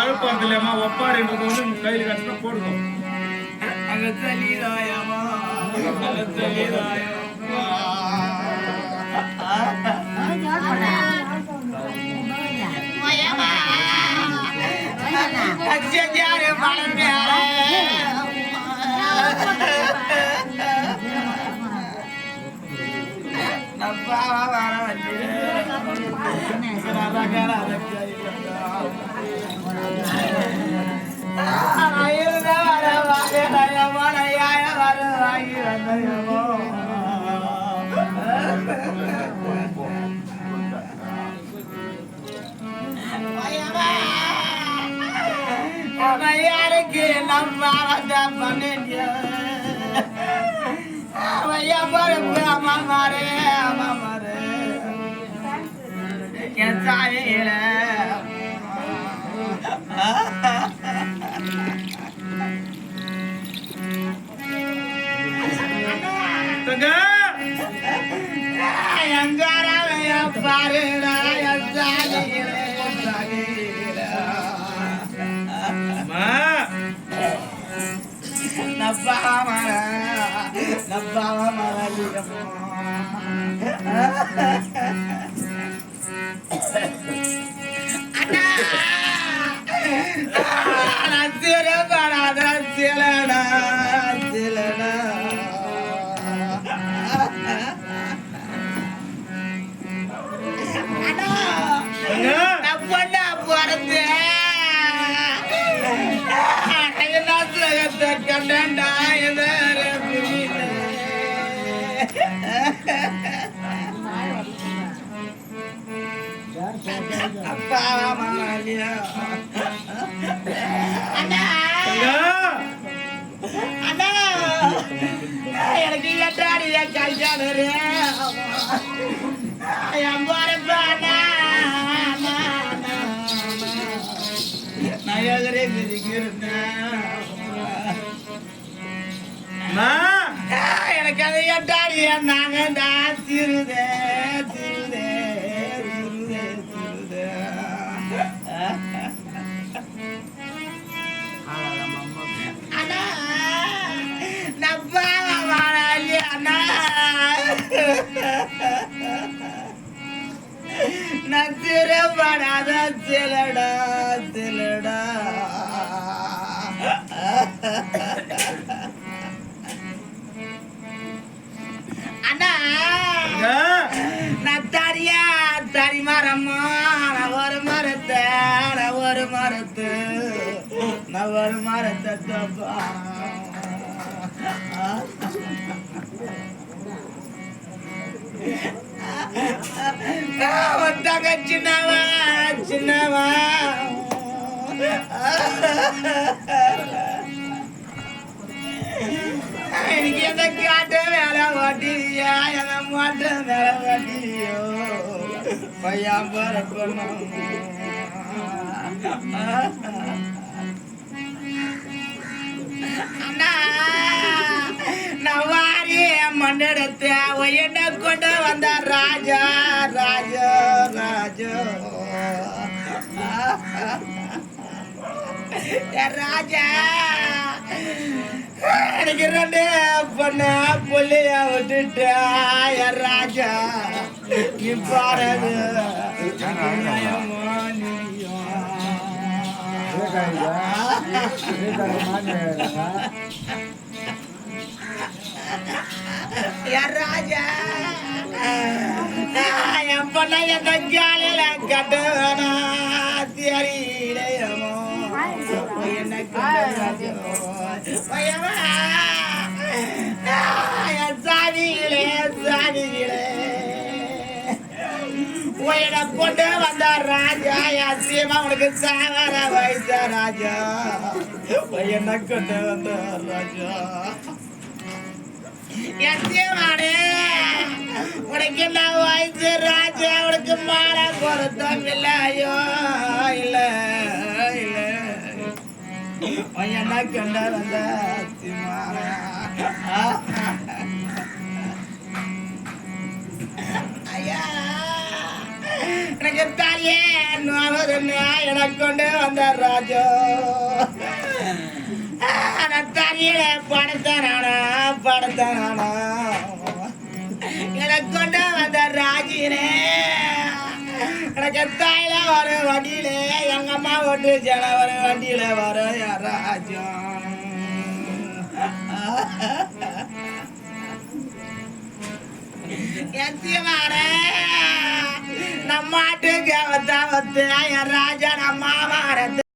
அழுப்பாருமா ஒப்பாருன்றது வந்து கையில் கஷ்டமா போடணும். யாருக்கு நம்ம பண்ணியா அம்மா மாறு என் சாலையில எங்காராவைய பாருடா என் சாலையில எனக்கு எட்டாடிய கல்யாண நயகரே எனக்கு அதை எட்டாடிய நாங்க திருதே திருதே திருதே திருதே அண்ணா நப்பா அண்ணா நான் திருப்படாத திலடா திலடா அண்ணா நான் தரியா தரி மரமா நான் ஒரு மரத்தை நான் ஒரு மரத்தை தப்பா வந்தாங்க சின்னவா சின்னவா எனக்கு எந்த காட்ட வேலை வாட்டியா எங்க மாட்ட வேலை வாட்டியோ பையன் பரப்பணும் அண்ணா நான் வாரி மண்டடத்தை என்ன கொண்டு வந்த ராஜா ராஜா ராஜா ராஜா எனக்கு ரெண்டு பொண்ண புள்ளைய விட்டுட்டா ராஜா நீ பாருது ராஜா என் பொண்ண எந்த ஜாலியில கட்டுவனா தெரியலையமோ என்ன சாதிகளே சாதிகளே கொண்டு வந்த வந்த ராஜா அசியமா உனக்கு சாவர வைத்த ராஜா என்ன கொண்டு வந்த ராஜா எத்தியமானே உனக்கு என்ன வயசு ராஜா உனக்கு மாலை பொருத்தம் இல்லையோ இல்ல இல்ல என்ன கொண்டு வந்த அசியமான ஐயா எனக்கு தாயே எனக்கு கொண்டு வந்த ராஜோ தாரியில படுத்தானா எனக்கு கொண்டு வந்த ராஜினே எனக்கு தாயில ஒரு வண்டியில எங்க அம்மா ஓட்டு ஜன ஒரு வண்டியில வர ராஜா நம்ம மாட்டுக்கு ராஜா நம்ம